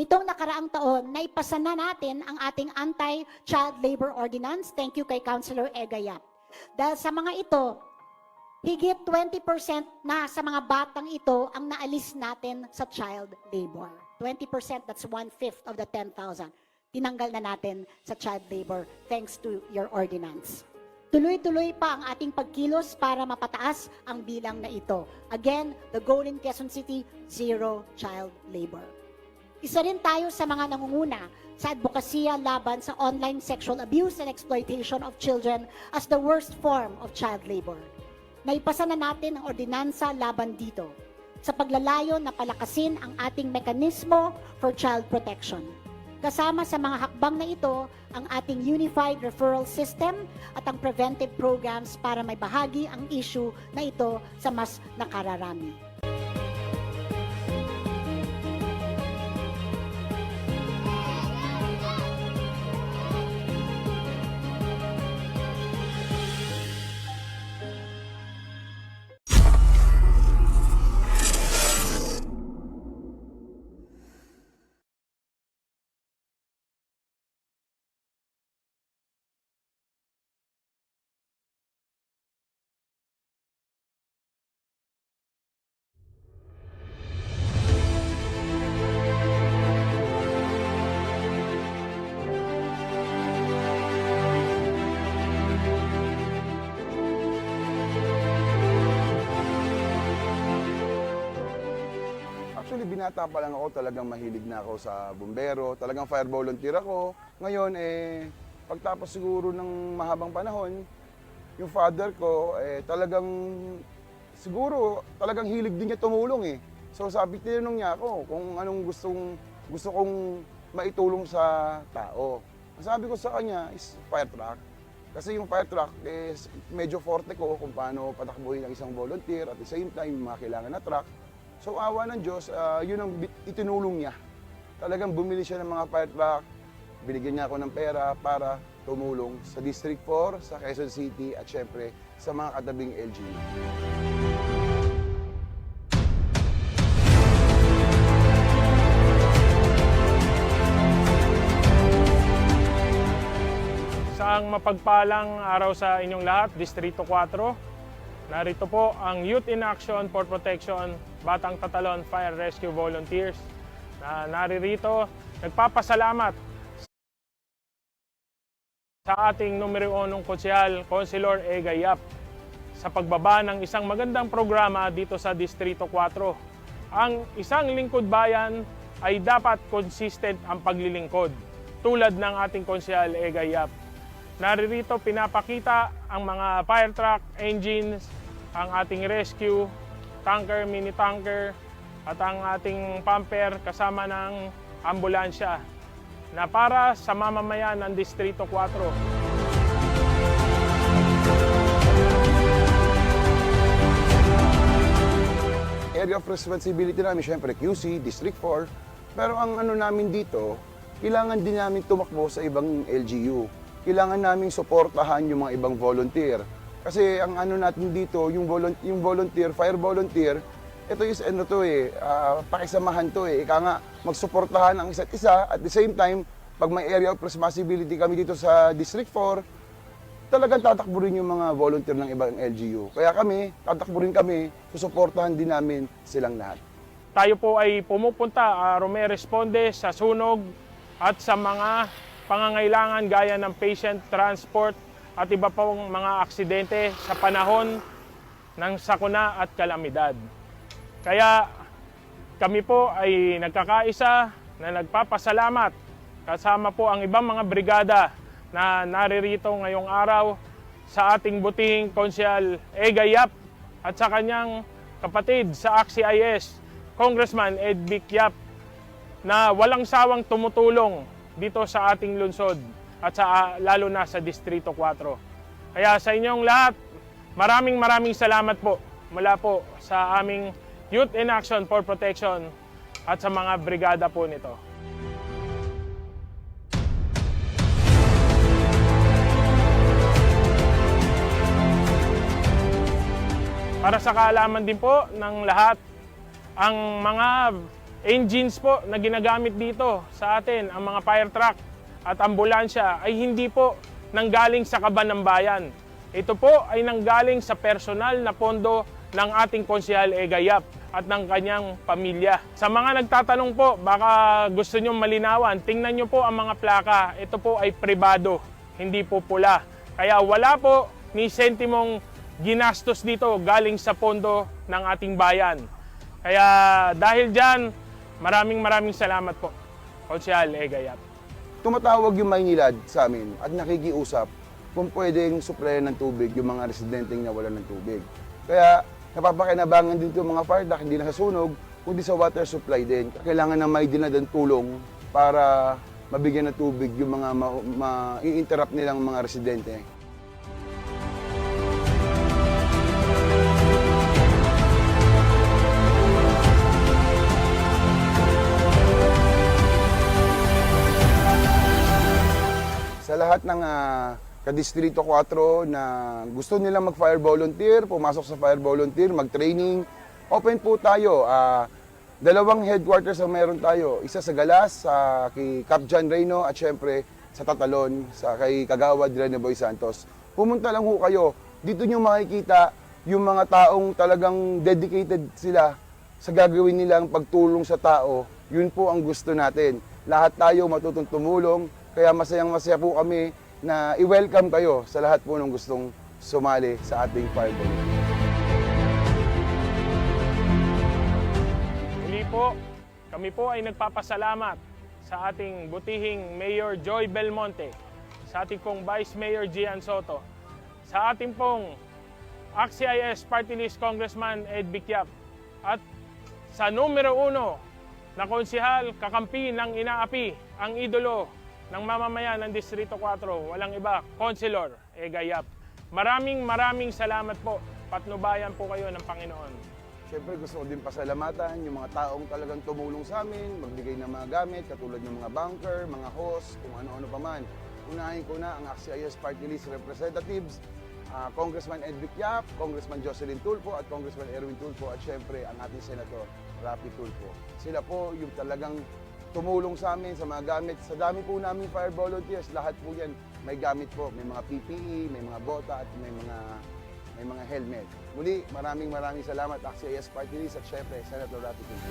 Nitong nakaraang taon, naipasa na natin ang ating Anti-Child Labor Ordinance. Thank you kay Councilor Egayap. Dahil sa mga ito, higit 20% na sa mga batang ito ang naalis natin sa child labor. 20%, that's 1/5 of the 10,000. Tinanggal na natin sa child labor thanks to your ordinance. Tuloy-tuloy pa ang ating pagkilos para mapataas ang bilang na ito. Again, the goal in Quezon City, zero child labor. Isa rin tayo sa mga nangunguna sa advokasya laban sa online sexual abuse and exploitation of children as the worst form of child labor. Naipasa na natin ang ordinansa laban dito sa paglalayo na palakasin ang ating mekanismo for child protection. Kasama sa mga hakbang na ito ang ating Unified Referral System at ang preventive programs para may bahagi ang issue na ito sa mas nakararami. Actually, binata pa lang ako, talagang mahilig na ako sa bumbero. Talagang fire volunteer ako. Ngayon, pagtapos siguro ng mahabang panahon, yung father ko, talagang hilig din niya tumulong eh. So tinanong niya ako kung anong gusto kong maitulong sa tao. Ang sabi ko sa kanya is fire truck. Kasi yung fire truck, medyo forte ko kung paano patakbuhin ang isang volunteer at the same time, mga kailangan na truck. So awa ng Diyos, yun ang itinulong niya. Talagang bumili siya ng mga fire truck, binigyan niya ako ng pera para tumulong sa District 4, sa Quezon City at syempre sa mga katabing LGU. Isang mapagpalang araw sa inyong lahat, Distrito 4. Narito po ang Youth in Action for Protection Batang Tatalon Fire Rescue Volunteers na naririto. Nagpapasalamat sa ating numero 1 konsyal, Councilor Egayap, sa pagbaba ng isang magandang programa dito sa Distrito 4. Ang isang lingkod bayan ay dapat consistent ang paglilingkod, tulad ng ating konsyal Egayap. Naririto pinapakita ang mga fire truck, engines, ang ating rescue, tanker, mini tanker, at ang ating pumper kasama ng ambulansya na para sa mamamayan ng Distrito 4. Area of responsibility namin, syempre QC, District 4. Pero ang ano namin dito, kailangan din namin tumakbo sa ibang LGU. Kailangan namin suportahan yung mga ibang volunteer. Kasi ang ano natin dito, yung volunteer, fire volunteer, ito is pakisamahan to eh. Ika nga, magsuportahan ang isa't isa. At the same time, pag may area of responsibility kami dito sa District 4, talagang tatakbo rin yung mga volunteer ng ibang LGU. Kaya kami, tatakbo rin kami, susuportahan din namin silang lahat. Tayo po ay pumupunta, rumeresponde sa sunog at sa mga pangangailangan gaya ng patient transport at iba pang mga aksidente sa panahon ng sakuna at kalamidad. Kaya kami po ay nagkakaisa na nagpapasalamat kasama po ang ibang mga brigada na naririto ngayong araw sa ating butihing konsyal Egayap at sa kanyang kapatid sa AXIS, Congressman Ed Vic Yap, na walang sawang tumutulong dito sa ating lungsod at lalo na sa Distrito 4. Kaya sa inyong lahat, maraming salamat po mula po sa aming Youth in Action for Protection at sa mga brigada po nito. Para sa kaalaman din po ng lahat, ang mga engines po na ginagamit dito sa atin, ang mga fire truck at ambulansya ay hindi po nanggaling sa kaban ng bayan. Ito po ay nanggaling sa personal na pondo ng ating Konsehal Egayap at ng kanyang pamilya. Sa mga nagtatanong po, baka gusto nyo malinawan, tingnan nyo po ang mga plaka. Ito po ay pribado, hindi po pula. Kaya wala po ni sentimong ginastos dito galing sa pondo ng ating bayan. Kaya dahil dyan, maraming salamat po, Konsehal Egayap. Tumatawag yung Maynilad sa amin at nakikiusap kung pwedeng supplyan ng tubig yung mga residenteng nawalan ng tubig. Kaya napapakinabangan din itong mga fire truck, hindi na sa sunog, kundi sa water supply din. Kailangan na may dinadang tulong para mabigyan ng tubig yung mga ma-interrupt nilang mga residente. Sa lahat ng Kadistrito 4 na gusto nilang mag-fire volunteer, pumasok sa fire volunteer, mag-training, open po tayo. Dalawang headquarters ang meron tayo. Isa sa Galas, kay Cap John Reyno, at syempre sa Tatalon, kay Kagawad Reneboy Santos. Pumunta lang ho kayo. Dito nyo makikita yung mga taong talagang dedicated sila sa gagawin nilang pagtulong sa tao. Yun po ang gusto natin. Lahat tayo matutong tumulong, kaya masayang-masaya po kami na i-welcome kayo sa lahat po ng gustong sumali sa ating fire volunteer. Muli po, kami po ay nagpapasalamat sa ating butihing Mayor Joy Belmonte, sa ating pong Vice Mayor Gian Soto, sa ating pong ACT-CIS Party List Congressman Ed Bikyap, at sa numero 1 na konsehal kakampi ng inaapi, ang idolo ng mamamayan ng Distrito 4, walang iba, Councilor Egayap. Maraming salamat po. Patnubayan po kayo ng Panginoon. Siyempre gusto ko din pasalamatan yung mga taong talagang tumulong sa amin, magbigay ng mga gamit, katulad ng mga bunker, mga hose, kung ano-ano pa man. Unahin ko na ang ACT-CIS Party List Representatives, Congressman Ed Bikyap, Congressman Jocelyn Tulfo at Congressman Erwin Tulfo, at siyempre ang ating Senator Rapi Tulfo. Sila po yung talagang tumulong sa amin sa mga gamit. Sa dami po namin fire volunteers, lahat po yan may gamit po. May mga PPE, may mga bota, at may mga helmet. Muli, maraming salamat ACT-CIS Party List at syempre Senator Rapi Tulfo.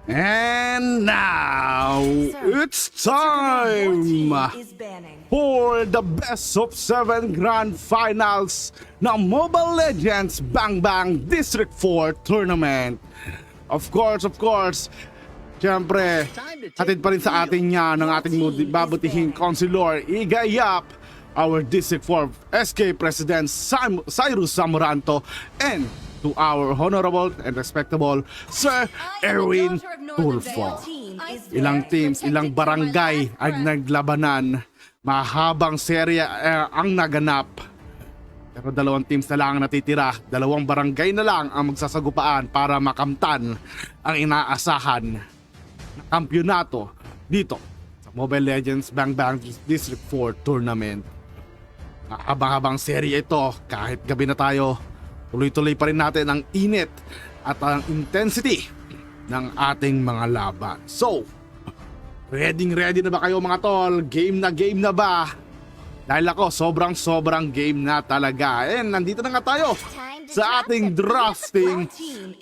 And now, it's time for the best of 7 grand finals ng Mobile Legends Bang Bang District 4 Tournament. Of course, syempre, hatid pa rin sa atin yan ng ating babutihing Councilor Egayap, our District 4 SK President Cyrus Zamoranto, and to our honorable and respectable Sir Erwin Tulfo. Ilang teams, ilang barangay ang naglabanan. Mahabang serya ang naganap. Pero 2 teams na lang ang natitira. 2 barangay na lang ang magsasagupaan para makamtan ang inaasahan na kampyonato dito sa Mobile Legends Bang Bang District 4 Tournament. Habang serya ito, kahit gabi na tayo, tuloy-tuloy pa rin natin ang init at ang intensity ng ating mga laban. So, ready na ba kayo mga tol? Game na ba? Dahil ako, sobrang game na talaga. And nandito na nga tayo sa ating drafting.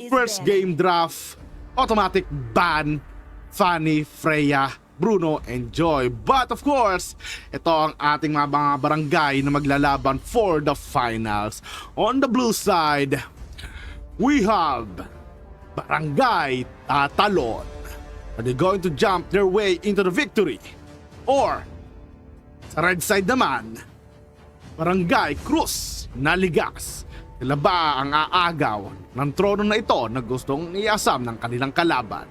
First game draft, automatic ban, Fanny, Freya, Bruno, and Joy. But of course, ito ang ating mga barangay na maglalaban for the finals. On the blue side, we have Barangay Tatalon. Are they going to jump their way into the victory? Or sa red side naman, Barangay Cruz Naligas. Sila ba ang aagaw ng trono na ito na gustong iasam ng kanilang kalaban?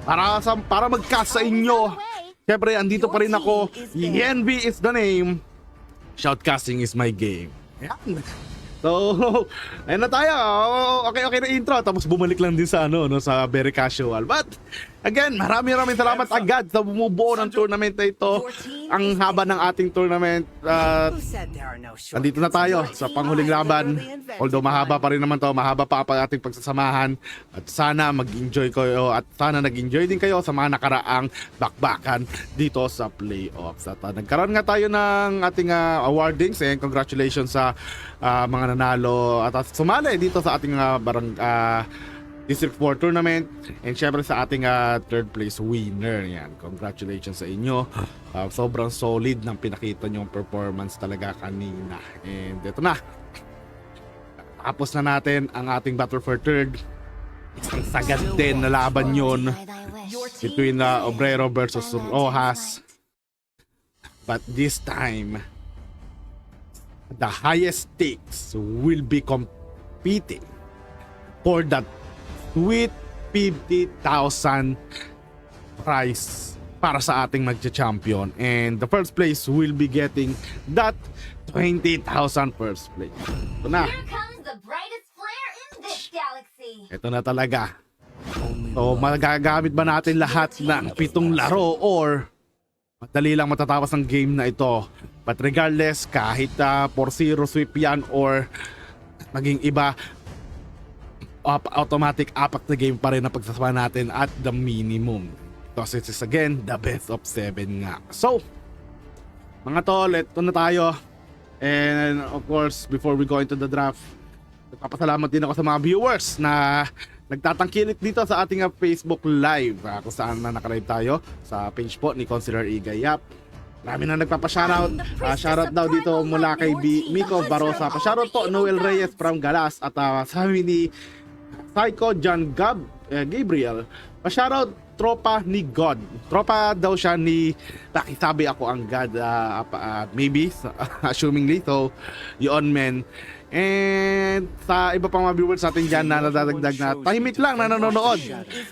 Para magkasa inyo, syempre andito pa rin ako. Yenby is the name. Shoutcasting is my game. Ayan. So, ayun na tayo. Okay na intro. Tapos bumalik lang din sa sa very casual. But again, maraming salamat agad sa bumubuo ng tournament na ito. Ang haba ng ating tournament. Andito na tayo sa panghuling laban. Although mahaba pa rin naman to, mahaba pa ating pagsasamahan. At sana mag-enjoy kayo at sana nag-enjoy din kayo sa mga nakaraang bakbakan dito sa playoffs. At nagkaroon nga tayo ng ating awardings and congratulations sa mga nanalo at sumali dito sa ating District 4 tournament and syempre sa ating third place winner. Yan, congratulations sa inyo. Sobrang solid ng pinakita nyong performance talaga kanina. And ito na. Tapos na natin ang ating battle for third. Isang sagad din na laban yun between Obrero versus Rojas. But this time, the highest stakes will be competing for that sweet 50,000 prize para sa ating magcha-champion. And the first place will be getting that 20,000 first place. Ito na. Here comes the brightest flare in this galaxy. Ito na talaga. So, magagamit ba natin lahat ng 7 laro or madali lang matatapos ang game na ito? But regardless, kahit 4-0 sweep yan or maging iba, automatic apat na game pa rin na pagsasama natin at the minimum. Because it is again, the best of 7 nga. So, mga tol, ito na tayo. And of course, before we go into the draft, nagpapasalamat din ako sa mga viewers na nagtatangkilik dito sa ating Facebook Live. Kung saan na nakalive tayo sa page po ni Consular Igayap. Marami na nagpapa-shoutout. Shoutout daw dito mula kay Miko Barosa. Pa-shoutout po Noel Reyes from Galas. At sabi ni Psycho John Gabriel. Pa-shoutout tropa ni God. Tropa daw siya ni nakisabi ako ang God. Maybe, assumingly. So, yun men. And sa iba pang mga viewers natin dyan na nadadagdag na tahimik lang na nanonood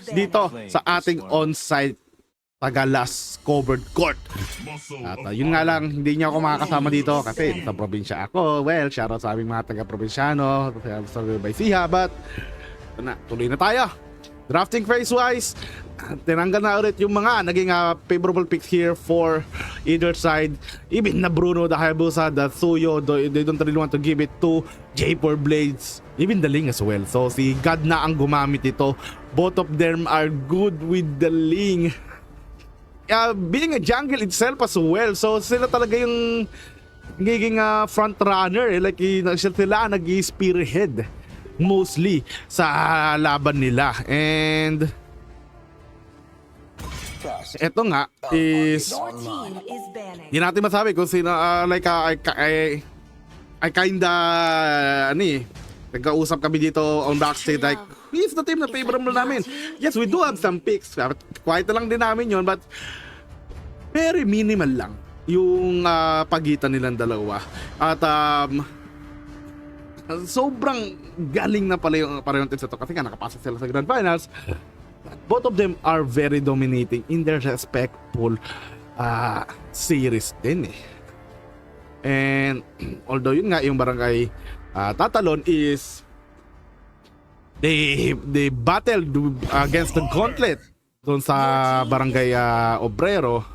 dito sa ating on-site Tagalas covered court. At yun nga lang, hindi niya ako makakasama dito kasi sa probinsya ako. Well, shoutout sa aming mga taga-probinsyano sa Baysiha, but tuloy na tayo. Drafting phase wise, tinanggal na ulit yung mga naging favorable picks here for either side. Even na Bruno, the Hayabusa, the Suyo, they don't really want to give it to J4 Blades. Even the Ling as well. So si God na ang gumamit ito. Both of them are good with the Ling. Being a jungle itself as well. So sila talaga yung nagiging front runner. Like sila nag-spearhead mostly sa laban nila. And eto nga is hindi natin masabi kung sino like I kinda nagkausap kami dito on backstage like he's the team na favorable namin. Yes, we do have some picks. Quiet na lang din namin yun, but very minimal lang yung pagitan nilang dalawa. At sobrang galing na pala yung teams ito kasi nga nakapasok sila sa Grand Finals. Both of them are very dominating in their respectful series din eh. And although yun nga yung barangay Tatalon is they battled against the gauntlet doon sa barangay Obrero.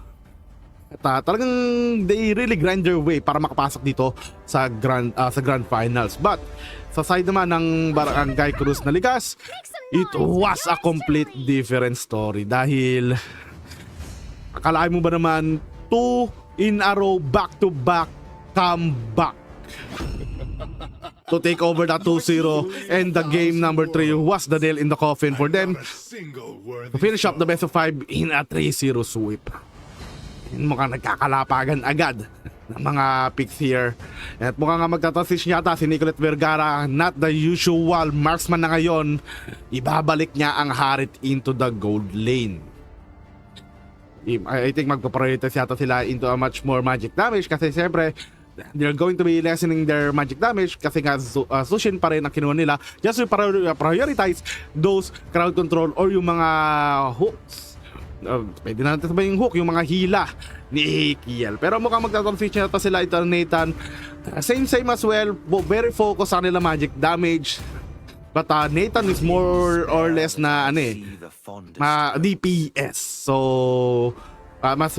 At talagang they really grind their way para makapasok dito sa grand finals. But sa side naman ng Barangay Cruz Naligas, it was a complete different story dahil akalain mo ba naman 2 in a row back to back come back to take over that 2-0, and the game number 3 was the nail in the coffin for them to finish up the best of 5 in a 3-0 sweep. And mukhang nagkakalapagan agad ng mga picks here. At mukhang nga magtatransition yata si Nicolette Vergara, not the usual marksman na ngayon. Ibabalik niya ang Harit into the gold lane. I think magpaprioritize yata sila into a much more magic damage kasi siyempre they're going to be lessening their magic damage kasi nga Sushin pa rin ang kinuha nila just to prioritize those crowd control or yung mga hooks. Pwede na natin sabihin yung hook, yung mga hila ni Kiel. Pero mukhang magta-transition na sila ito Nathan. Same as well, very focused sa nila magic damage. But Nathan is more or less na DPS. So mas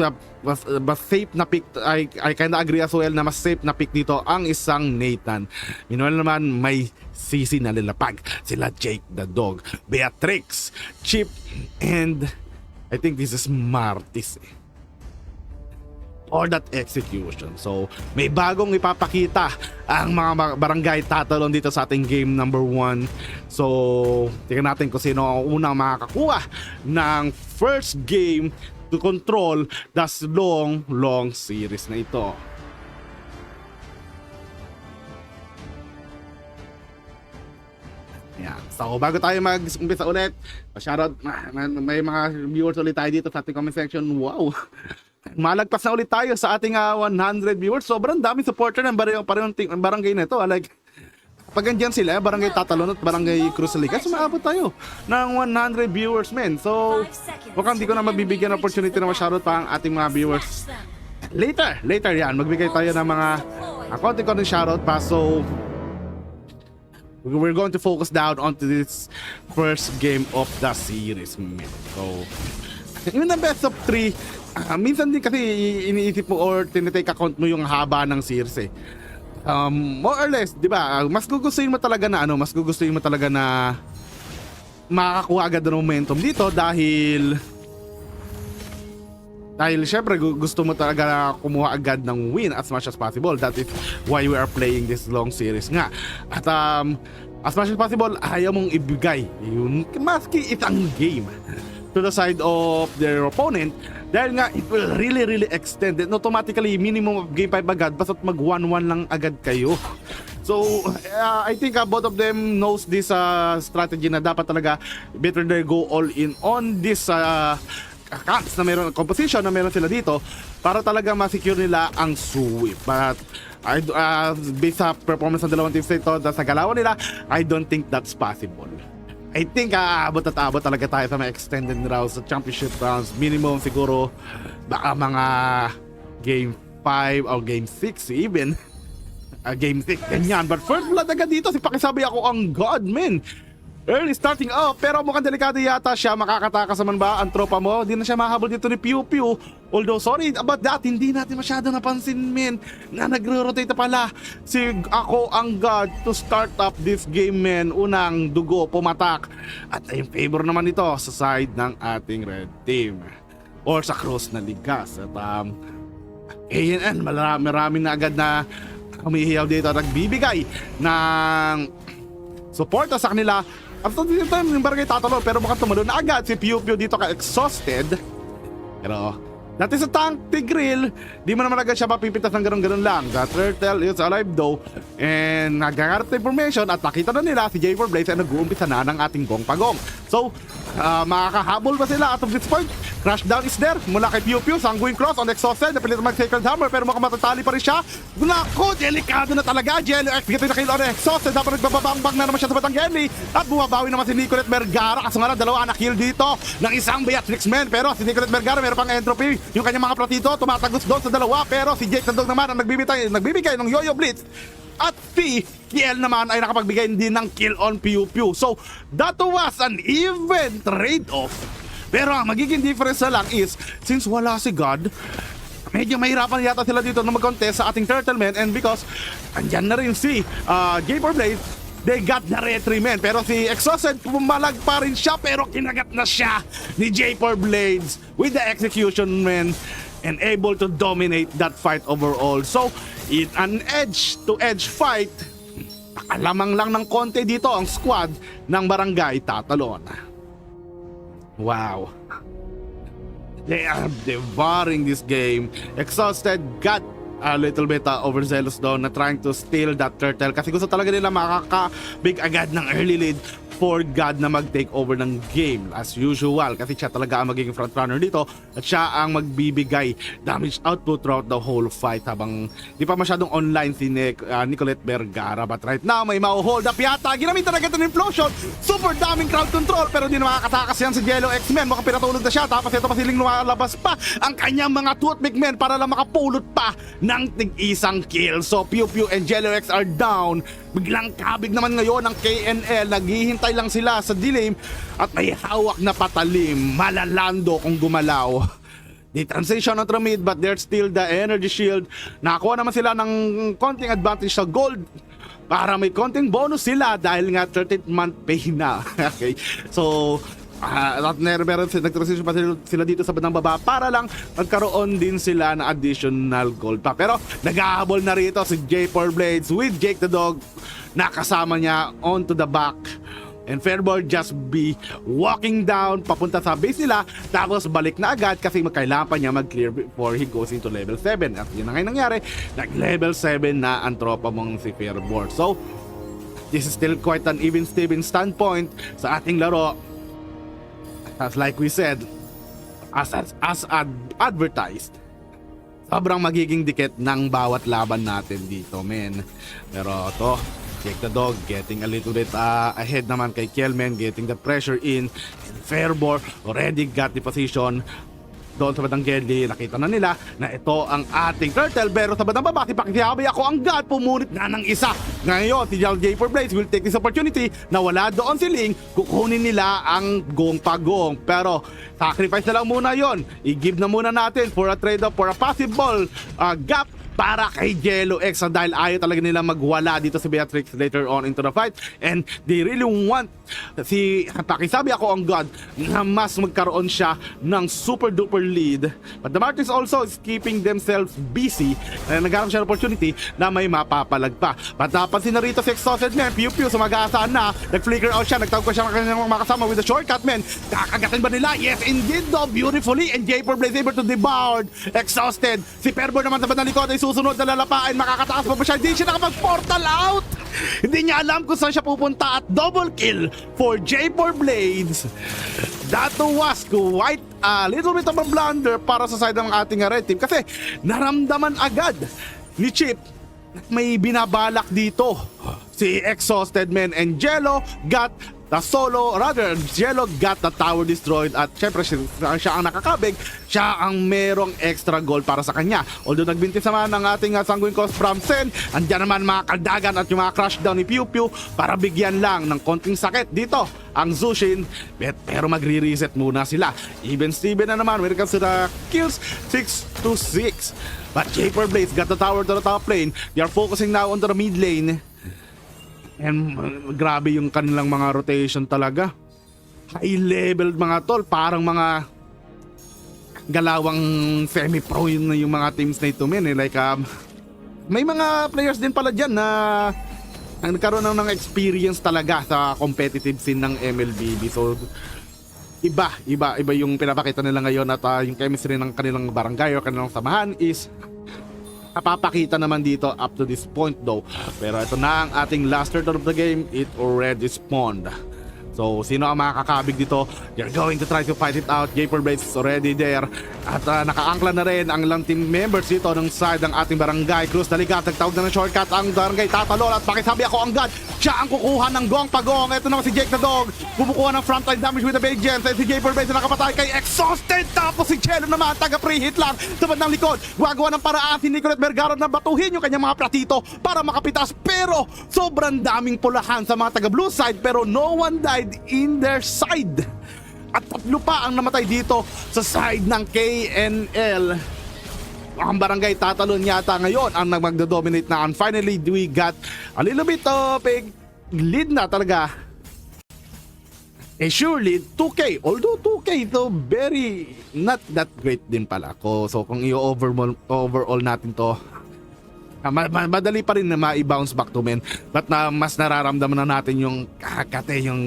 safe na pick. I kinda agree as well na mas safe na pick dito ang isang Nathan. Meanwhile naman may CC na lilapag sila Jake the Dog, Beatrix, Chip, and I think this is Martis or that execution. So may bagong ipapakita ang mga barangay tatalon dito sa ating game number 1. So tingnan natin kung sino ang unang makakakuha ng first game to control das long series na ito. Yan. So bago tayo mag-umpisa ulit, shoutout, may mga viewers ulit tayo dito sa ating comment section. Wow! Malagpas na ulit tayo sa ating 100 viewers. Sobrang dami supporter ng barangay na ito. Like, pag andyan sila, barangay Tatalon at barangay Cruz Liga, sumaabot tayo ng 100 viewers, men. So, mukhang di ko na mabibigyan ng opportunity na ma-shoutout pa ang ating mga viewers. Later yan, magbigay tayo ng mga konting shoutout pa. So, we're going to focus down onto this first game of the series, men. So, yun ang best of 3. Minsan din kasi iniisip mo or tinitake account mo yung haba ng series eh. More or less, 'di ba? Mas gugustuhin mo talaga na makakakuha agad ng momentum dito dahil syempre gusto mo talaga kumuha agad ng win as much as possible. That is why we are playing this long series nga. At as much as possible, ayaw mong ibigay yun maski isang game to the side of their opponent dahil nga it will really extend it. Automatically minimum of game 5 agad basta't mag 1-1 lang agad kayo. So I think both of them knows this strategy na dapat talaga better they go all in on this camps na meron, composition na meron sila dito para talaga ma-secure nila ang sweep. But based sa performance ng dalawang teams nito sa galawan nila, I don't think that's possible. I think abot talaga tayo sa mga extended rounds sa championship rounds. Minimum siguro baka mga game 5 or game 6 even. Game 6 ganyan. But first blood agad dito si Pakisabi ako ang god, man. Early starting up pero mukhang delikado yata siya. Makakatakas naman ba ang tropa mo? Hindi na siya mahabol dito ni Pew Pew. Although sorry about that, hindi natin masyado napansin, men, na nagro-rotate pala si ako ang god to start up this game, men. Unang dugo pumatak at yung favor naman ito sa side ng ating red team or sa Cruz na Ligas. At ANN marami na agad na humihiyaw dito at nagbibigay ng suporta sa kanila. At sa dito time yung barangay Tatalon pero mukhang tumalo na agad si Pew Pew dito ka-exhausted. Pero that is a tank Tigril. Di mo naman agad siya mapipitas ng ganun lang. The turtle is alive though. And nagagarap na information at nakita na nila si J4 Blaze ay nag-uumpisa na ng ating gong pagong. So, makakahabol ba sila at of this point? Crashdown is there mula kay Pew Pew. Sanguine Cross on exhausted. Napilit mag-Sacred Hammer pero mukhang matatali pa rin siya. Naku, delikado na talaga. Jello X gito na kill on exhausted. Dapat nagbababang na naman siya sa Batangheli. At bumabawi naman si Nicolette Vergara. Kaso nga lang, dalawa na kill dito ng isang Beatrix men. Pero si Nicolette Vergara meron pang entropy. Yung kanyang mga platito tumatagos doon sa dalawa. Pero si Jake Sandog naman ang nagbibigay ng Yoyo Blitz. At si Kiel naman ay nakapagbigay din ng kill on Pew Pew. So, that was an even trade-off. Pero ang magiging difference na lang is, since wala si God, medyo mahirapan yata sila dito na mag-contest sa ating Turtle Men. And because, andyan na rin si J4 Blaze, they got the retry men. Pero si Exhausted, pumalag pa rin siya pero kinagat na siya ni J4 Blades with the execution men. and able to dominate that fight overall. So, in an edge-to-edge fight, nakalamang lang ng konti dito ang squad ng Barangay Tatalon. Wow. They are devouring this game. Exhausted, got a little bit overzealous doon na trying to steal that turtle kasi gusto talaga nila makakabig agad ng early lead for God na mag-take over ng game as usual kasi siya talaga ang magiging frontrunner dito at siya ang magbibigay damage output throughout the whole fight habang di pa masyadong online si Nicolette Vergara, but right now may mau-hold up yata, ginamit talaga ito ng implosion, super daming crowd control pero di na makakatakas yan si Jello X-Men, makapinatulog na siya tapos ito pa siling lumalabas pa ang kanyang mga Toothpick Men para lang makapulot pa ng tig-isang kill. So Pew Pew and Jello X are down. Biglang kabig naman ngayon ng KNL, naghihintay lang sila sa dilim at may hawak na patalim, malalando kung gumalaw. They transition onto the mid but there's still the energy shield. Nakakuha naman sila ng konting advantage sa gold para may konting bonus sila dahil nga 13th month pay na. Okay, so at meron nag-transition pa sila dito sa bandang baba para lang magkaroon din sila ng additional gold pa. Pero naghahabol na rito si J4 Blades with Jake the Dog, nakasama niya onto the back. And Fairball just be walking down papunta sa base nila tapos balik na agad kasi kailangan pa niya mag-clear before he goes into level 7. At yun na ngayon nangyari, nag-level 7 na ang tropa mong si Fairball. So, this is still quite an even-steven standpoint sa ating laro. As like we said, as advertised, sobrang magiging dikit ng bawat laban natin dito, men. Pero to, Jake the Dog getting a little bit ahead naman kay Kelman, getting the pressure in. And Fairball already got the position doon sa bandang Gedli. Nakita na nila na ito ang ating turtle, pero sa bandang baba, si Pakikiabay ako ang God, pumunit na ng isa. Ngayon, si J4 Blades will take this opportunity na wala doon si Ling, kukunin nila ang gong pagong. Pero sacrifice na lang muna yon. I-give na muna natin for a trade-off for a possible gap para kay Jello X dahil ayaw talaga nila magwala dito si Beatrix later on into the fight, and they really want si Pakisabi ako ang God na mas magkaroon siya ng super duper lead, but the Martins also is keeping themselves busy na nagkaroon siya ng opportunity na may mapapalag pa. But napansin na rito si Exhausted Man, Pew Pew sumagasaan na, nag-flicker out siya, nagtawag pa siya ng kanyang mga kasama with the shortcut man. Kakagatin ba nila? Yes indeed though, beautifully, and J4 Blaze able to devour Exhausted. Si Perbo naman sa bandang likod ay susunod na lalapain, makakataas pa ba siya? Hindi siya nakapag-portal out! Hindi niya alam kung saan siya pupunta at double kill for J4 Blades. That was quite a little bit of a blunder para sa side ng ating red team kasi naramdaman agad ni Chip na may binabalak dito. Si Exhausted Man and Jello got the solo, rather Jello got the tower destroyed at syempre siya ang nakakabig, siya ang merong extra goal para sa kanya. Although nagbintis naman ng ating Sanguine Coast from Sen, andyan naman mga kaldagan at yung mga crush down ni Pew Pew para bigyan lang ng konting sakit dito ang Zushin, pero magre-reset muna sila. Even Steven na naman when it comes to the kills, 6-6. But J4 Blades got the tower to the top lane. They are focusing now on the mid lane. And grabe yung kanilang mga rotation talaga. High level mga tol, parang mga galawang semi-pro yun na yung mga teams na ito, men. Like, may mga players din pala dyan na nagkaroon ng experience talaga sa competitive scene ng MLBB. So, iba yung pinapakita nila ngayon at yung chemistry ng kanilang barangay o kanilang samahan is napapakita naman dito up to this point though. Pero ito na ang ating last third of the game. It already spawned. So, sino ang makakabig dito? They're going to try to fight it out. J4 Blades is already there. At nakaangkla na rin ang ilang team members dito ng side ng ating barangay. Cruz Daligat, nagtawag na ng shortcut ang barangay Tatalon. At pakisabi ako ang God, siya ang kukuha ng gong pagong. Ito naman si Jake the Dog. Bumukuha ng frontline damage with the big gems. At si J4 Blades na nakapatay kay Exhausted. Tapos si Jello naman, taga-pre-hit lang sa bandang likod. Gagawa ng paraan si Nicolette Vergara na batuhin yung kanyang mga platito para makapitas. Pero sobrang daming pulahan sa mga taga-blue side. Pero no one died in their side. At tatlo pa ang namatay dito sa side ng KNL. Ang barangay Tatalon yata ngayon ang magdodominate na. And finally, we got a little bit of a lead na talaga surely 2K, although 2K ito very not that great din pala ko. So kung overall natin to, madali pa rin na ma-bounce back to men, but mas nararamdaman na natin yung yung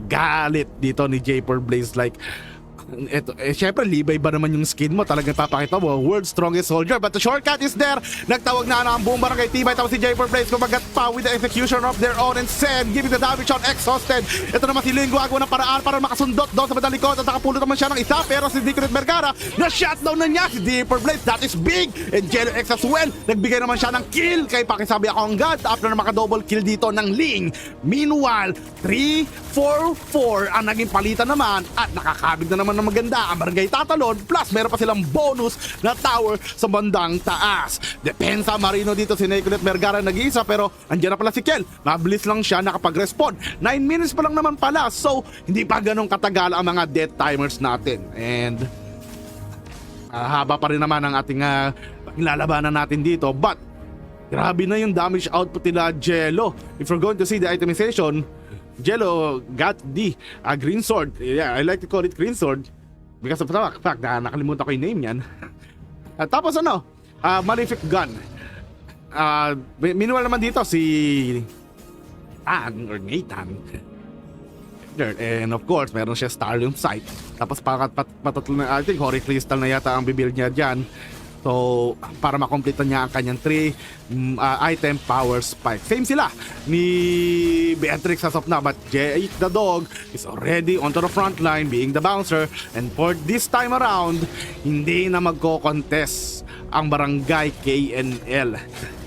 galit dito ni J4 Blaze. Like eto, syempre libay ba naman yung skin mo, talagang papakita mo world's strongest soldier, but the shortcut is there. Nagtawag na ang buong barangay tibay, tapos si J4 Blaze kumagat pa with the execution of their own and send giving the damage on exhausted. Ito naman si Ling gumagawa ng paraan para makasundot doon sa madalikot at nakapulot naman siya ng isa, pero si Nicolet Vergara na shutdown na niya si J4 Blaze. That is big, and Jello X as well, nagbigay naman siya ng kill kay pakisabi ako ang god after na maka-double kill dito ng Ling. Meanwhile 3-4-4 ang naging palitan naman, at nakakabig na naman ng maganda ang barangay tatalon, plus meron pa silang bonus na tower sa bandang taas. Depensa Marino dito si Nicolet Vergara nag-iisa, pero andyan na pala si Kel. Mabilis lang siya nakapag-respond, 9 minutes pa lang naman pala, so hindi pa ganun katagal ang mga death timers natin. And haba pa rin naman ang ating lalabanan natin dito, but grabe na yung damage output nila Jello. If you're going to see the itemization, Jello got the green sword. Yeah, I like to call it green sword because of the fact na nakalimutan ko yung name yan. Tapos Malefic gun. Meanwhile naman dito si Nathan. And of course, meron siya Starlium Sight. Tapos patatlo na, I think Hori Crystal na yata ang bibuild niya dyan. So, para makomplete niya ang kanyang 3 item power spike. Same sila ni Beatrix as of now, but Jake the dog is already onto the front line being the bouncer. And for this time around, hindi na magko-contest ang barangay KNL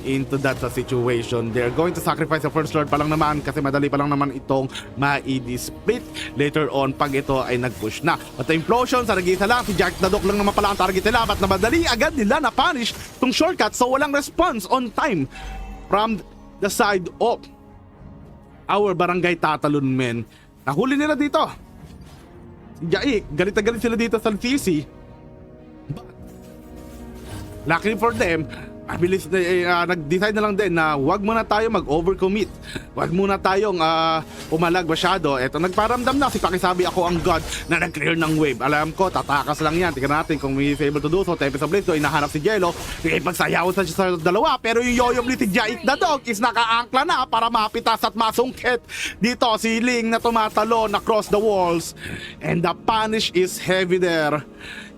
into that situation. They're going to sacrifice the first lord pa lang naman kasi madali pa lang naman itong ma-i-split later on pag ito ay nag-push na. At the implosion sa nag-iisa lang, si Jack the Dog lang naman pala ang target nila, but na madali agad nila na-punish tong shortcut, so walang response on time from the side of our barangay tatalon men. Nahuli nila dito si Jaik, galit na galit sila dito sa TC, but luckily for them, mabilis na nag-decide na lang din na wag muna tayo mag-overcommit. Wag muna tayong umalag masyado. Eto, nagparamdam na si pakisabi ako ang god na nag-clear ng wave. Alam ko, tatakas lang yan. Tingnan natin kung he is able to do so. Tempest of Blade, so inahanap si Jello. Sige, pagsayawan sa siya sa dalawa. Pero yung yoyom ni Jaik the Dog is nakaangkla na para mapitas at masungkit dito si Ling na tumatalon across the walls. And the punish is heavy there.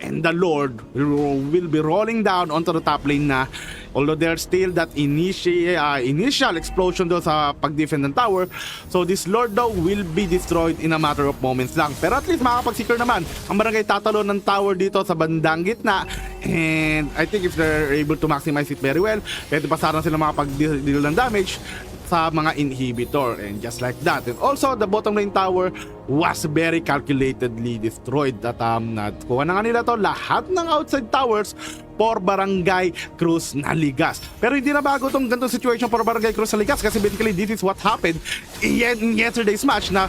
And the Lord will be rolling down onto the top lane na, although there's still that initial explosion doon sa pag-defend ng tower. So this Lord daw will be destroyed in a matter of moments lang. Pero at least makakapag-secure naman ang barangay tatalon ng tower dito sa bandang gitna. And I think if they're able to maximize it very well, pwede pasaran sila makapag-deal ng damage sa mga inhibitor, and just like that. And also the bottom lane tower was very calculatedly destroyed. At kuha na nga nila to lahat ng outside towers for Barangay Cruz na Ligas. Pero hindi na bago tong ganitong situation for Barangay Cruz na Ligas, kasi basically this is what happened in yesterday's match na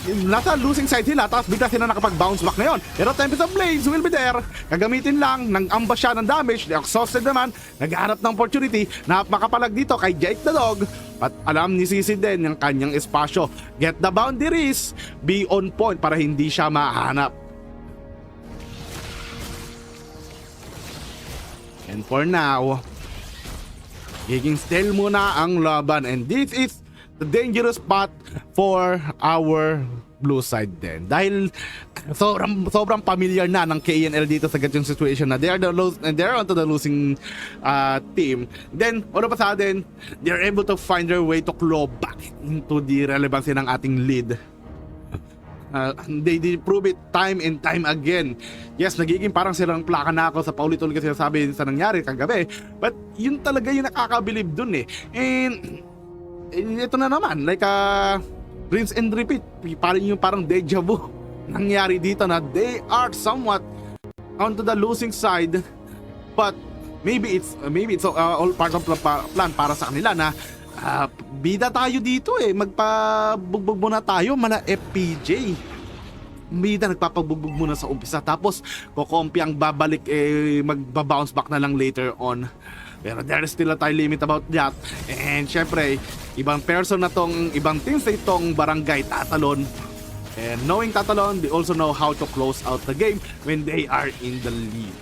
nasa losing side sila, tapos bigla sila nakapag-bounce back ngayon. Pero Tempest of Blaze will be there. Gagamitin lang ng amba siya ng damage. The exhausted naman, naghahanap ng opportunity na makapalag dito kay Jake the Dog. At alam ni Sisi din yung kanyang espasyo. Get the boundaries, be on point para hindi siya mahanap. And for now, giging still muna ang laban. And this is the dangerous spot for our blue side din. Dahil sobrang familiar na ng KNL dito sa ganitong situation na they're onto the losing team. Then, all of a sudden, they're able to find their way to claw back into the relevancy ng ating lead. They prove it time and time again. Yes, nagiging parang silang plaka na ako sa paulit-ulit kasi sinasabi sa nangyari kagabi. But yun talaga yung nakakabilib dun eh. And ito na naman, like rinse and repeat, parang deja vu nangyari dito na they are somewhat onto the losing side, but maybe it's all part of the plan para sa kanila na bida tayo dito eh, magpabugbog muna tayo mala FPJ. Bida nagpapabugbog muna sa umpisa, tapos kokompi ang babalik magba-bounce back na lang later on. Pero there is still a time limit about that. And syempre, ibang person na tong, ibang teams na itong barangay tatalon. And knowing tatalon, they also know how to close out the game when they are in the lead.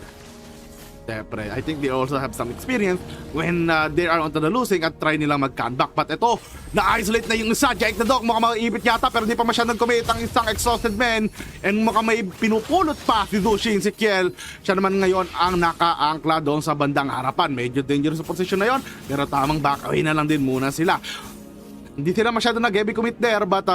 Siyempre, I think they also have some experience when they are onto the losing at try nilang mag-comeback. But ito, na-isolate na yung isa. Jake the Dog, mukhang makaibit yata pero di pa masyadong commit ang isang exhausted man. And mukhang may pinupulot pa si Dushin, si Kiel. Siya naman ngayon ang naka-angkla doon sa bandang harapan. Medyo dangerous sa position na yon, pero tamang back away na lang din muna sila. Hindi sila masyado nag-heavy commit there, but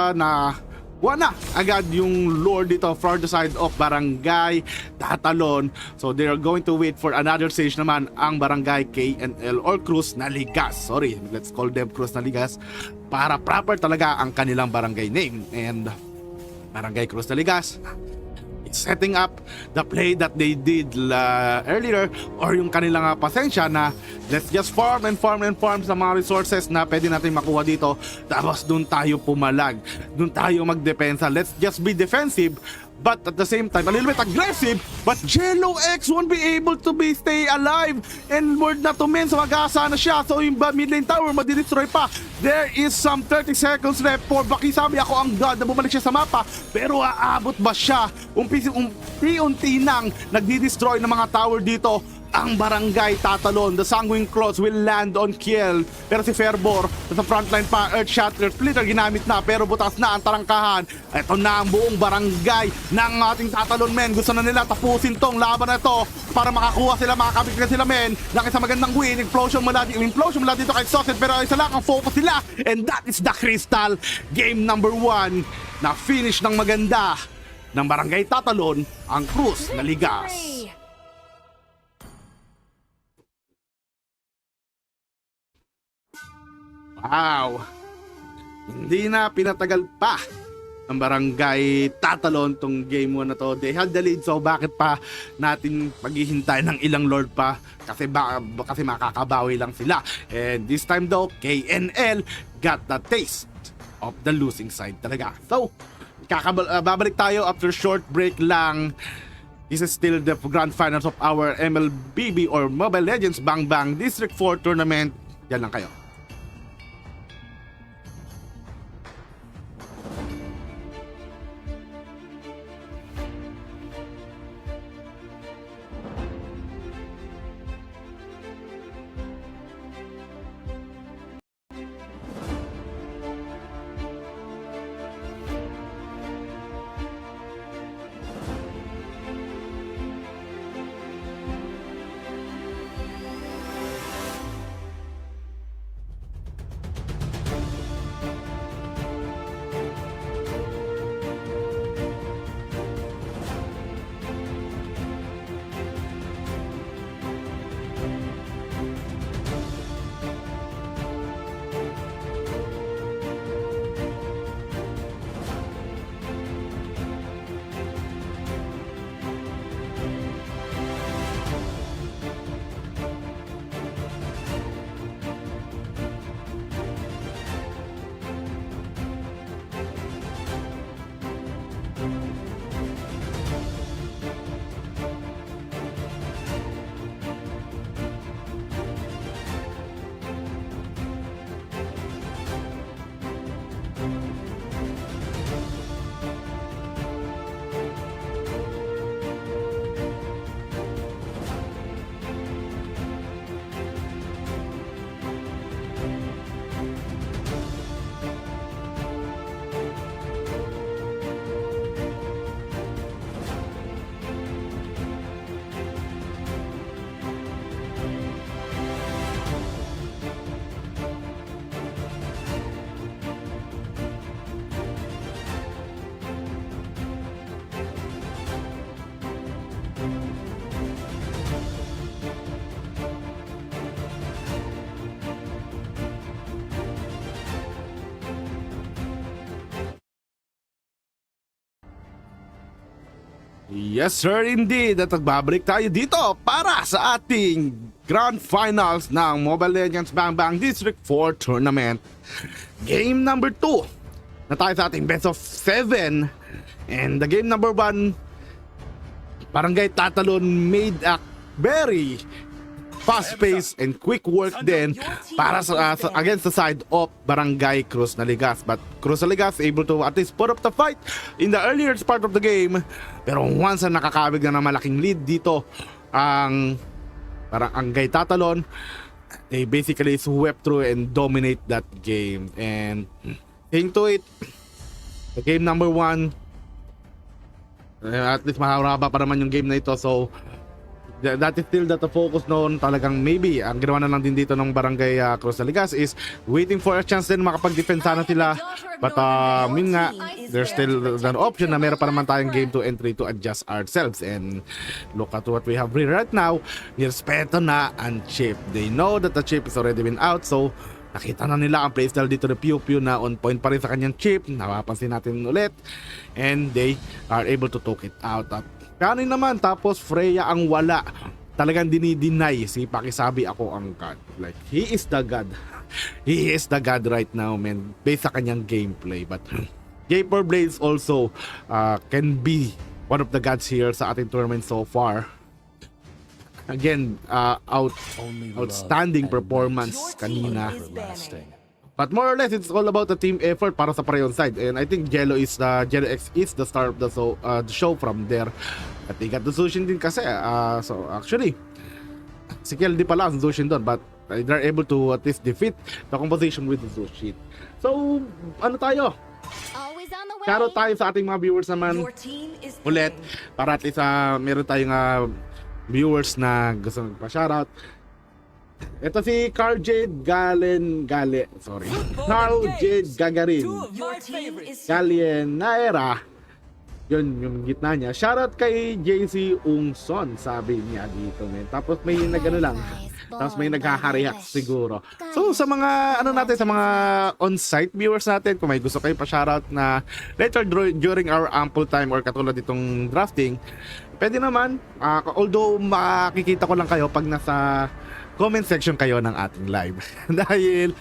wala agad yung lord dito for the side of barangay tatalon. So they are going to wait for another stage naman ang barangay KNL or Cruz Naligas. Sorry, let's call them Cruz Naligas para proper talaga ang kanilang barangay name. And barangay Cruz Naligas setting up the play that they did earlier, or yung kanilang pasensya na let's just farm sa mga resources na pwede natin makuha dito, tapos dun tayo pumalag, dun tayo magdepensa. Let's just be defensive but at the same time a little bit aggressive, but Jello X won't be able to stay alive, and word na to men, so mag-aasa na siya. So yung mid lane tower madidestroy pa. There is some 30 seconds left for Baki. Sabi ako ang god na bumalik siya sa mapa, pero aabot ba siya? Unti-unti nang nagdi-destroy ng mga tower dito ang barangay tatalon. The Sanguine Claws will land on Kiel, pero si Fairborn sa frontline pa, Earth Shatter Splitter ginamit na, pero butas na ang tarangkahan. Ito na ang buong barangay ng ating tatalon, men. Gusto na nila tapusin tong laban na ito para makakuha sila, makakabit na sila, men, ng isang magandang win. Implosion mula dito kay Saucet, pero isa lang ang focus nila, and that is the Crystal. Game number 1 na finish ng maganda ng barangay tatalon, ang Cruz Naligas. Wow! Hindi na pinatagal pa ang barangay tatalon tong game 1 na to. They had the lead, so bakit pa natin maghihintay ng ilang lord pa? Kasi makakabawi lang sila. And this time though, KNL got the taste of the losing side talaga. So, babalik tayo after short break lang. This is still the grand finals of our MLBB or Mobile Legends Bang Bang District 4 tournament. Yan lang kayo. Yes sir, indeed. At nagbabalik tayo dito para sa ating Grand Finals ng Mobile Legends Bang Bang District 4 Tournament. Game number 2 na tayo sa ating best of 7. And the game number 1, Barangay Tatalon made a very fast pace and quick work din para against the side of Barangay Cruz Naligas. But Cruz Naligas able to at least put up the fight in the earlier part of the game. Pero once na nakakabig na ng malaking lead dito ang Barangay Tatalon, they basically swept through and dominate that game. And saying to it, the game number 1, at least mahaba pa naman yung game na ito. So that is still the focus noon. Talagang maybe ang ginawa na lang din dito ng Barangay Cruz Naligas is waiting for a chance din makapag-defensa na sila. But yun nga, there's still an option na meron pa naman tayong game 2 and 3 to adjust ourselves. And look at what we have right now. Nirespeto na ang chip. They know that the chip is already been out. So nakita na nila ang playstyle dito ng Pew Pew na on point pa rin sa kanyang chip. Napapansin natin ulit. And they are able to talk it out. Kanin naman, tapos Freya ang wala. Talagang dinideny si Pakisabi ako ang god. Like, he is the god. He is the god right now, man. Based sa kanyang gameplay. But J4 Blades also can be one of the gods here sa ating tournament so far. Again, outstanding performance kanina. But more or less, it's all about the team effort para sa Pareon side. And I think Jello X is the star of the show from there. At they got the Zushin din kasi. So actually, si Keldy pala ang Zushin doon. But they're able to at least defeat the composition with the Zushin. So, ano tayo? Always on the way. Shoutout tayo sa ating mga viewers naman ulit. Para at least meron tayong viewers na gusto magpa-shoutout. Ito si Carl Jade Carl Jade Gagarin Galienaera. Yun yung gitna niya. Shoutout kay JC Ungson, sabi niya dito, men. Tapos may nagano lang. Tapos may naghaha-react siguro. So sa mga sa mga on-site viewers natin, kung may gusto kayo pa-shoutout na later during our ample time or katulad itong drafting, pwede naman. Although makikita ko lang kayo pag nasa comment section kayo ng ating live. Dahil,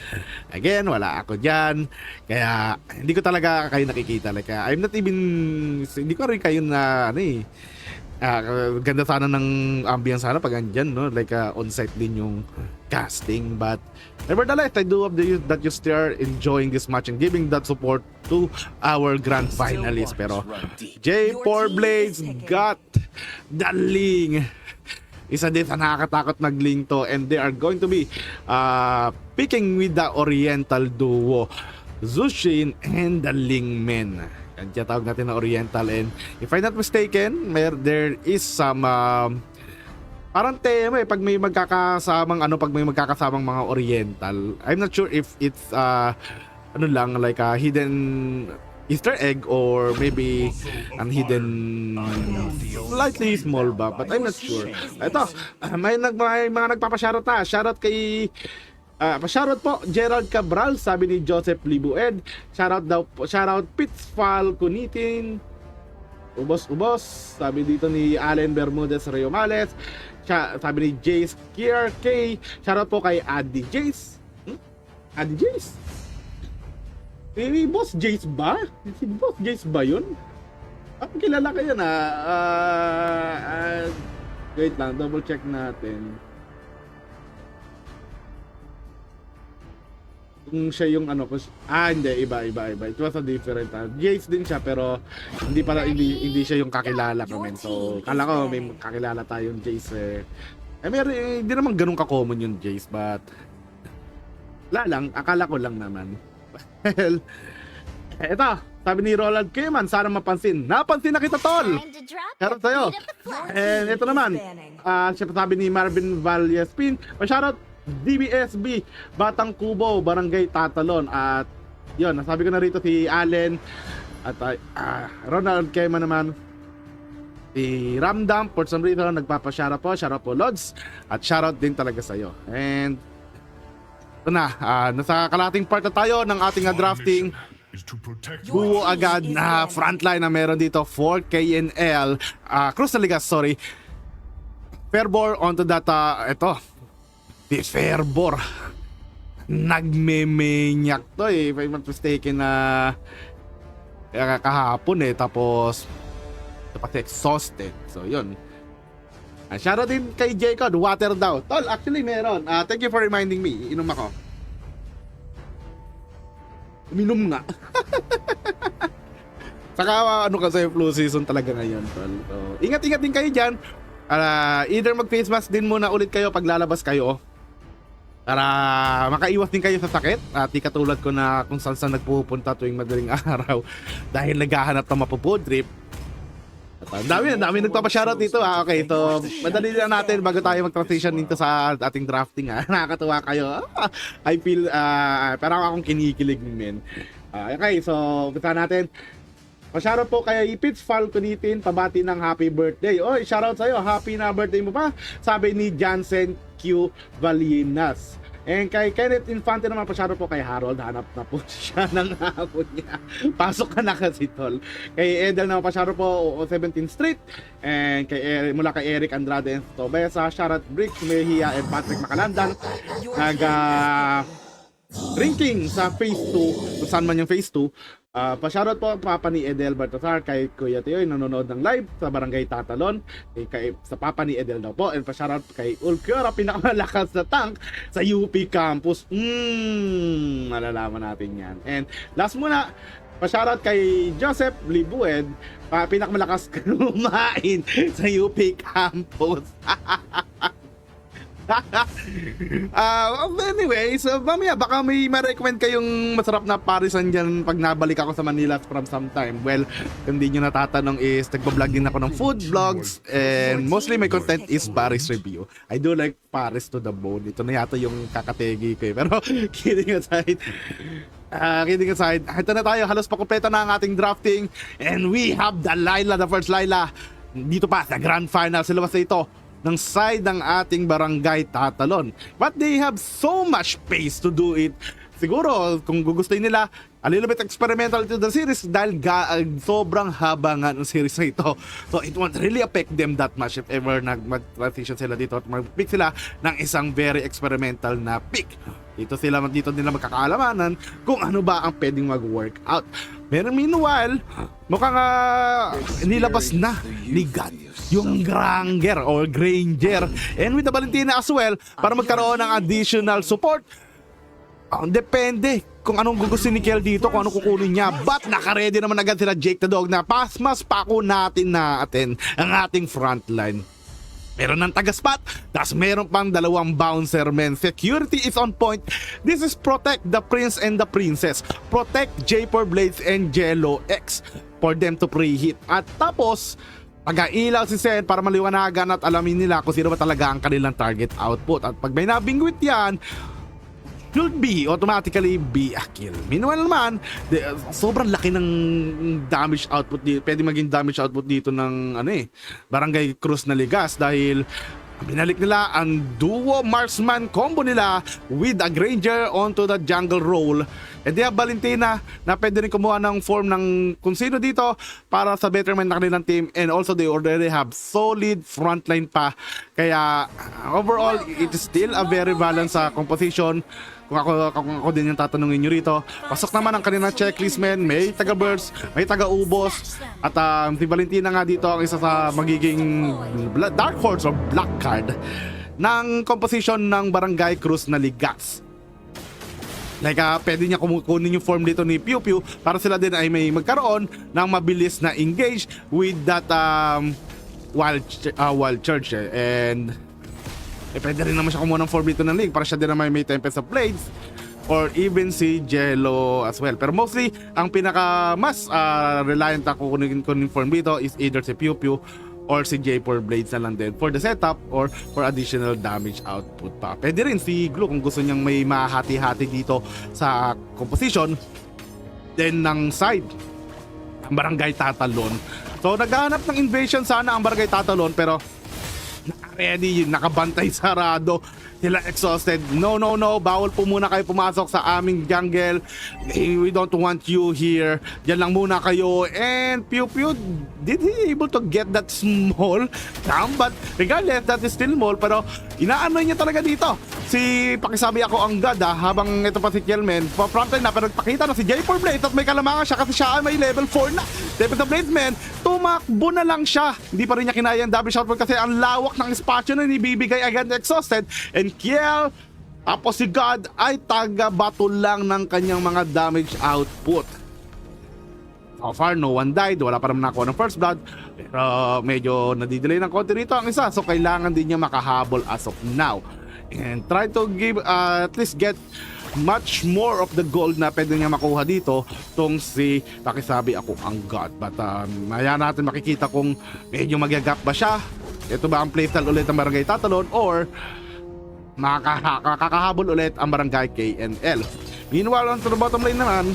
again, wala ako dyan. Kaya, hindi ko talaga kayo nakikita. Like, I'm not even, hindi ko rin kayo na, ganda sana ng ambience sana pag andyan, no? Like, on-site din yung casting. But, nevertheless, I do hope that you still enjoying this match and giving that support to our grand finalists. Pero, J4 Blades got the link. Isa din sa nakakatakot mag-link to, and they are going to be picking with the Oriental duo Zushin and the Lingmen. Yan tawag natin na Oriental, and if I'm not mistaken, there is some parang tema pag may magkakasamang mga Oriental. I'm not sure if it's like a hidden Easter egg or maybe an hidden slightly small ba, but I'm not sure. Ito, may mga nagpapashoutout na. Shoutout kay shoutout po Gerald Cabral, sabi ni Joseph Libued. Shoutout Pitzfal Kunitin. Ubos, sabi dito ni Allen Bermudez Reyomales. Sabi ni Jace Kier K. Shoutout po kay Adi Jace. Adi Jace? Boss Jace ba? Si Boss Jace ba yun? Kilala kayo na. Wait lang, double check natin. Kung siya yung hindi, iba. It was a different. Jace din siya pero hindi siya yung kakilala ko, men. So, kala ko may kakilala tayong Jace hindi naman ganun ka-common yung Jace, but akala ko lang naman. Well, eto, sabi ni Roland Kayman, sana mapansin. Napansin na kita, tol! Shoutout sa'yo. And ito naman, sabi ni Marvin Vallespin, shoutout DBSB, Batang Kubo, Barangay Tatalon. At yun, nasabi ko na rito si Allen at Ronald Kayman naman. Si Ramdam, for some reason, nagpapa-shoutout po, Lods. At shoutout din talaga sa'yo. And ito na, nasa kalating part na tayo ng ating drafting. Buo agad na frontline na meron dito for KNL. Cruz Naligas, sorry. Fervor onto that, ito. Si Fervor. Nagme-maniac to if I'm not mistaken kahapon tapos exhausted. So yun. Shoutout din kay Jacob, water daw. Tol, actually meron. Thank you for reminding me. Inom ako. Uminom nga. Saka ano kasi flu season talaga ngayon, tol. So, ingat-ingat din kayo dyan. Either mag-face mask din muna ulit kayo pag lalabas kayo. Para makaiwas din kayo sa sakit. At di katulad ko na kung saan nagpupunta tuwing madaling araw dahil naghahanap ng mapupood trip. At ang dami nagpapashoutout dito. Okay, so madali lang natin bago tayo mag-transition dito sa ating drafting. Nakakatuwa kayo. I feel parang akong kinikilig, men. Okay, so umpisa natin. Pa-shoutout po kay Ipits Falconitin, pabati ng happy birthday. Oy, shoutout sa'yo, happy na birthday mo pa, sabi ni Jansen Q. Valinas. And kay Kenneth Infante naman, pa-shoutout po kay Harold, hanap na po siya ng hapon niya. Pasok ka na kasi, tol. Kay Edel naman, pa-shoutout po 17th Street. And mula kay Eric Andrade and Tobesa, shoutout Bricks Mejia and Patrick Macalandan. Drinking sa phase 2, kung saan man yung phase 2. Pa-shoutout po papa ni Edel Bartosar, kay Kuya Tioy nanonood ng live sa Barangay Tatalon, sa papa ni Edel daw po, and pa-shoutout kay Ulcura, pinakamalakas na tank sa UP campus. Malalaman natin yan. And last muna, pa-shoutout kay Joseph Libued, pinakamalakas kumain sa UP campus. Anyway, so mamaya baka may ma-recommend kayong masarap na parisan dyan pag nabalik ako sa Manila from some time. Well, kung di nyo natatanong is nagpa-vlog din ako ng food vlogs and mostly my content is Paris review. I do like Paris to the bone. Ito na yata yung kakategi ko eh. Pero kidding aside, ito na tayo, halos pa kompleto na ang ating drafting and we have the first Laila dito pa sa Grand Final. Silabas na ito ng side ng ating Barangay Tatalon. But they have so much space to do it. Siguro, kung gugustuhin nila, a little bit experimental to the series dahil sobrang haba nga ng series na ito. So, it won't really affect them that much if ever mag-transition sila dito at mag-pick sila ng isang very experimental na pick. Dito nila magkakaalamanan kung ano ba ang pwedeng mag-work out. Pero meanwhile, mukhang nilabas na ni God yung Granger or Granger and with the Valentina as well para magkaroon ng additional support. Depende kung anong gugustuhin ni Kel dito, kung anong kukunin niya. But naka-ready naman agad sila Jake the Dog na mas pako natin na atin ang ating frontline. Meron ng taga-spot, tapos meron pang dalawang bouncer men. Security is on point. This is protect the prince and the princess. Protect J4 Blades and Jello X for them to preheat. At tapos, pag-ailaw si Sen para maliwanagan at alamin nila kung sino ba talaga ang kanilang target output. At pag may nabingwit yan, should be automatically be a kill. Meanwhile naman, sobrang laki ng damage output dito. Pwede maging damage output dito ng Barangay Cruz na Ligas dahil binalik nila ang duo marksman combo nila with a Granger onto the jungle role. And they have Valentina na pwede rin kumuha ng form ng kung sino dito para sa betterment ng kanilang team, and also they already have solid frontline pa. Kaya overall, it is still a very balanced composition. Kung ako din yung tatanungin nyo rito, pasok naman ang kanilang checklist, men. May taga-burst, may taga-ubos, at si Valentina nga dito ang isa sa magiging dark horse or black card ng composition ng Barangay Cruz na Ligas. Like, pwede niya kunin yung form dito ni Pew Pew para sila din ay may magkaroon ng mabilis na engage with that wild charge. And pwede rin naman siya kumuha ng form dito ng league para siya din naman may Tempest of Blades or even si Jello as well. Pero mostly, ang pinaka mas reliant ako kunin form dito is either si Pew Pew or si J4 Blades na lang din for the setup or for additional damage output pa. Pwede rin si Glue kung gusto niyang may mahati-hati dito sa composition. Then ng side, ang Barangay Tatalon. So naghahanap ng invasion sana ang Barangay Tatalon pero ready, nakabantay sarado. Sila exhausted. No, bawal po muna kayo pumasok sa aming jungle. We don't want you here. Diyan lang muna kayo. And Pew Pew, did he able to get that small down? But regardless, that is still small. Pero inaano niya talaga dito. Si pakisabi ako ang God habang ito pa si Kielmen, frontline na pero nagpakita na si J4 Blades at may kalamangan siya kasi siya ay may level 4 na. Tapos na Bladesman, tumakbo na lang siya. Hindi pa rin niya kinaya ang double shotgun kasi ang lawak ng espasyo na ibibigay agad na Exhausted. And Kiel, tapos si God ay taga-bato lang ng kanyang mga damage output. So far, no one died. Wala pa naman nakuha ng first blood. Pero medyo nadidelay ng konti rito ang isa. So kailangan din niya makahabol as of now. And try to give, at least get much more of the gold na pwede niya makuha dito tong si pakisabi ako ang God. But maya natin makikita kung medyo magyagap ba siya. Ito ba ang playstyle ulit ng Barangay Tatalon or makakahabol ulit ang Barangay KNL. Meanwhile, on to the bottom lane naman,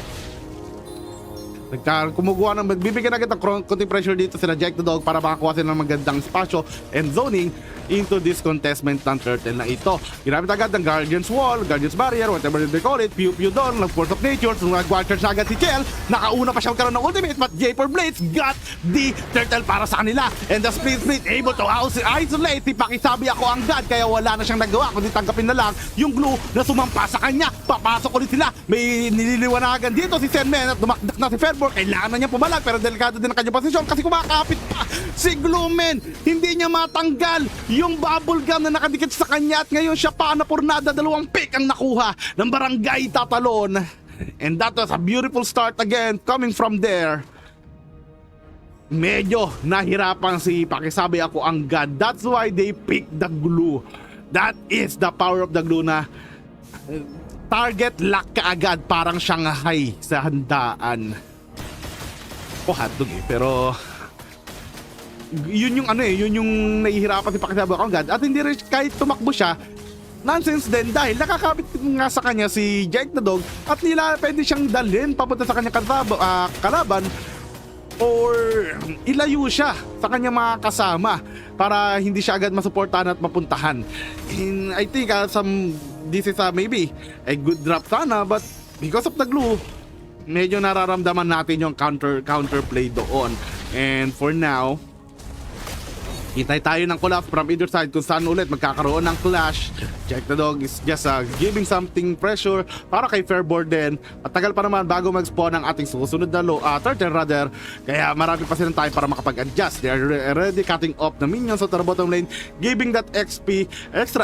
kumukuha ng magbibigyan agad ng konting pressure dito sila Jack the Dog para makakuha sila ng magandang spasyo and zoning into this contestment ng turtle na ito. Ginamit agad ng Guardian's Wall, Guardian's Barrier, whatever they call it, Pew Pew doon, ng Force of Nature, so nag-watcher siya agad si Chel, nakauna pa siya magkaroon ng ultimate, but J4 Blades got the turtle para sa kanila, and the split able to isolate, pakisabi ako ang God, kaya wala na siyang nagawa, kundi tanggapin na lang yung glue na sumampa sa kanya, papasok ulit sila, may nililiwanagan dito si Senmen at dumakdak na si Fairborn, kailangan na niya pumalag, pero delikado din ang kanyang posisyon kasi kumakapit pa si Glumen, hindi niya matanggal yung bubble gum na nakadikit sa kanya at ngayon siya pa na purnada 2 pick ang nakuha ng Barangay Tatalon. And that was a beautiful start again coming from there. Medyo nahirapan si pakisabi ako ang God. That's why they picked the glue. That is the power of the glue na target lock kaagad, parang Shanghai sa handaan. Hotdog pero yun yung yun yung nahihirapan si pakisabi ako ang God at hindi rin kahit tumakbo siya nonsense din dahil nakakapit nga sa kanya si Jake the Dog at nila pwede siyang dalhin papunta sa kanyang kalaban or ilayo siya sa kanyang mga kasama para hindi siya agad masuportahan at mapuntahan. And I think this is maybe a good drop sana, but because of the glue medyo nararamdaman natin yung counterplay doon. And for now, hintay tayo ng collapse from either side kung saan ulit magkakaroon ng clash. Jack the Dog is just giving something pressure para kay Fairborn din. Matagal pa naman bago mag-spawn ang ating susunod na turtle rather. Kaya marami pa silang time para makapag-adjust. They are already cutting off the minions sa bottom lane, giving that extra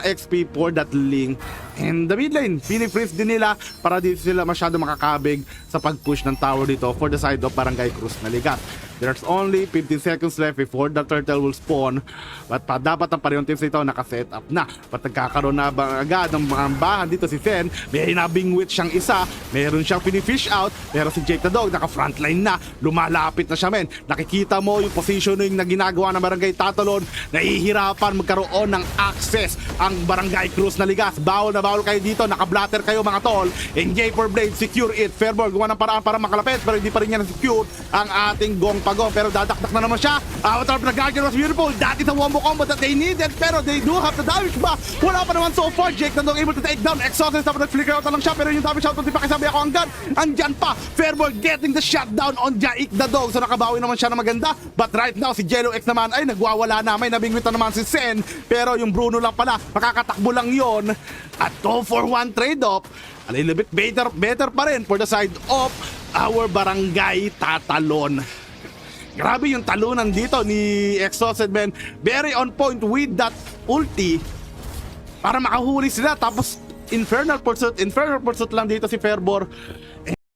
XP for that link. And the mid lane, pinifreeze din nila para di sila masyado makakabig sa pag-push ng tower dito for the side of Barangay Cruz na Ligat. There's only 15 seconds left before the turtle will spawn. But dapat ang parehong teams nito nakaset up na. But nagkakaroon na agad ng mga ambahan dito si Fen. May nabingwit siyang isa. Meron siyang finish out. Pero si Jake the Dog naka-frontline na. Lumalapit na siya men. Nakikita mo yung positioning na ginagawa ng Barangay Tatalon. Nahihirapan magkaroon ng access ang Barangay Cruz na Ligas. Bawal na bawal kayo dito. Naka-blatter kayo mga tol. And J4 Blade secure it. Fairborn gawa ng paraan para makalapit. Pero hindi pa rin niya na-secure ang ating gong pagong. Pero dadakdak na naman siya. Avatar of the Guardian was beautiful. That is a wombo combo that they needed. Pero they do have the damage ba? Wala pa naman so far. Jake Nandong able to take down Exhausted. Tapos nag-flicker out na lang siya. Pero yung damage out hindi pa kasabi ako ang gun. Andyan pa. Fairborn getting the shutdown on Jaik the Dog. So nakabawi naman siya na maganda. But right now si Jello X naman ay nagwawala na. May nabingwit na naman si Sen. Pero yung Bruno lang pala. Makakatakbo lang yon. At 2-for-1 trade-off. A little bit better pa rin for the side of our Barangay Tatalon. Grabe yung talunan dito ni Exhausted Man. Very on point with that ulti para makahuli sila. Tapos Infernal Pursuit lang dito si Fairborn.